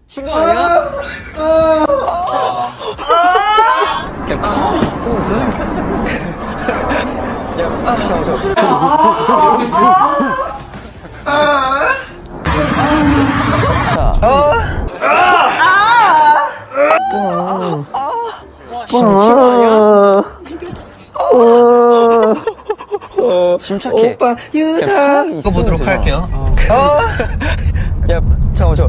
신거 아니야? 침착해. 오빠 유다. 이거 보도록 할게요. 야 잠깐만 저